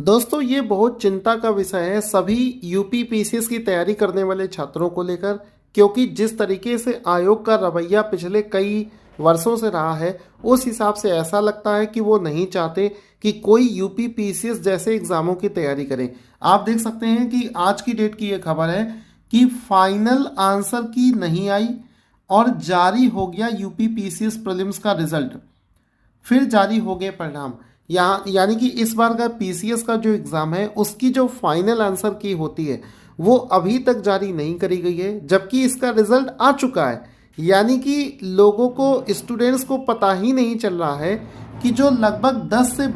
दोस्तों ये बहुत चिंता का विषय है सभी यूपी पीसीएस की तैयारी करने वाले छात्रों को लेकर, क्योंकि जिस तरीके से आयोग का रवैया पिछले कई वर्षों से रहा है उस हिसाब से ऐसा लगता है कि वो नहीं चाहते कि कोई यूपी पीसीएस जैसे एग्जामों की तैयारी करे। आप देख सकते हैं कि आज की डेट की ये खबर है कि फाइनल आंसर की नहीं आई और जारी हो गया यूपी पीसीएस प्रीलिम्स का रिजल्ट। फिर जारी हो गए परिणाम। यहाँ यानी कि इस बार का पीसीएस का जो एग्ज़ाम है उसकी जो फाइनल आंसर की होती है वो अभी तक जारी नहीं करी गई है, जबकि इसका रिजल्ट आ चुका है। यानी कि लोगों को, स्टूडेंट्स को पता ही नहीं चल रहा है कि जो लगभग 10 से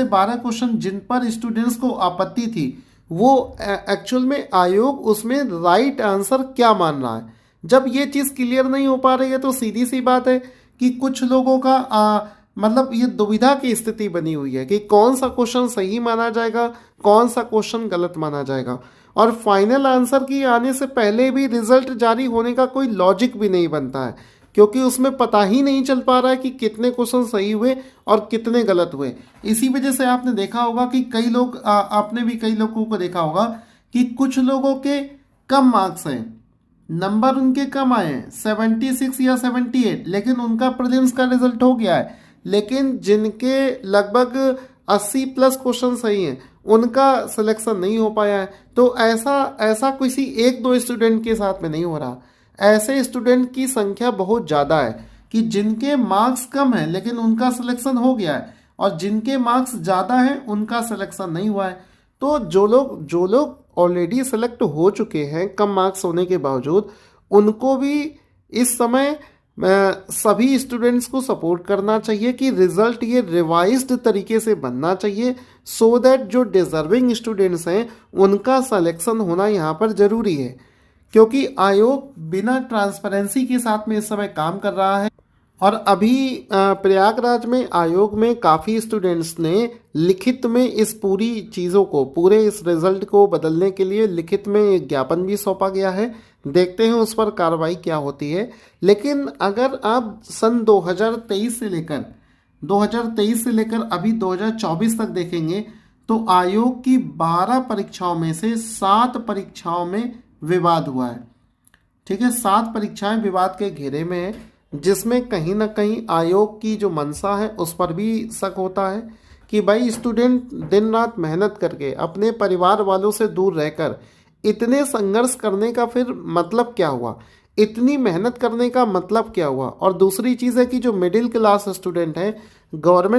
12 क्वेश्चन जिन पर स्टूडेंट्स को आपत्ति थी वो एक्चुअल में आयोग उसमें राइट आंसर क्या मान रहा है। जब ये चीज़ क्लियर नहीं हो पा रही है तो सीधी सी बात है कि कुछ लोगों का मतलब ये दुविधा की स्थिति बनी हुई है कि कौन सा क्वेश्चन सही माना जाएगा, कौन सा क्वेश्चन गलत माना जाएगा। और फाइनल आंसर की आने से पहले भी रिजल्ट जारी होने का कोई लॉजिक भी नहीं बनता है, क्योंकि उसमें पता ही नहीं चल पा रहा है कि कितने क्वेश्चन सही हुए और कितने गलत हुए। इसी वजह से आपने देखा होगा कि कई लोग आपने भी कई लोगों को देखा होगा कि कुछ लोगों के कम मार्क्स हैं, नंबर उनके कम आए हैं 76 या 78, लेकिन उनका प्रीलिम्स का रिजल्ट हो गया है। लेकिन जिनके लगभग 80 प्लस क्वेश्चन सही हैं उनका सिलेक्शन नहीं हो पाया है। तो ऐसा ऐसा किसी एक दो स्टूडेंट के साथ में नहीं हो रहा, ऐसे स्टूडेंट की संख्या बहुत ज़्यादा है कि जिनके मार्क्स कम हैं लेकिन उनका सिलेक्शन हो गया है और जिनके मार्क्स ज़्यादा हैं उनका सिलेक्शन नहीं हुआ है। तो जो लोग ऑलरेडी सेलेक्ट हो चुके हैं कम मार्क्स होने के बावजूद, उनको भी इस समय सभी स्टूडेंट्स को सपोर्ट करना चाहिए कि रिज़ल्ट ये रिवाइज्ड तरीके से बनना चाहिए, सो दैट जो डिज़र्विंग स्टूडेंट्स हैं उनका सिलेक्शन होना यहाँ पर ज़रूरी है। क्योंकि आयोग बिना ट्रांसपेरेंसी के साथ में इस समय काम कर रहा है। और अभी प्रयागराज में आयोग में काफ़ी स्टूडेंट्स ने लिखित में इस पूरी चीज़ों को, पूरे इस रिज़ल्ट को बदलने के लिए लिखित में एक ज्ञापन भी सौंपा गया है। देखते हैं उस पर कार्रवाई क्या होती है। लेकिन अगर आप सन 2023 से लेकर अभी 2024 तक देखेंगे तो आयोग की 12 परीक्षाओं में से 7 परीक्षाओं में विवाद हुआ है। ठीक है, 7 परीक्षाएं विवाद के घेरे में है, जिसमें कहीं ना कहीं आयोग की जो मंशा है उस पर भी शक होता है कि भाई स्टूडेंट दिन रात मेहनत करके अपने परिवार वालों से दूर रहकर इतने संघर्ष करने का फिर मतलब क्या हुआ, इतनी मेहनत करने का मतलब क्या हुआ। और दूसरी चीज़ है कि जो मिडिल क्लास स्टूडेंट है, गवर्नमेंट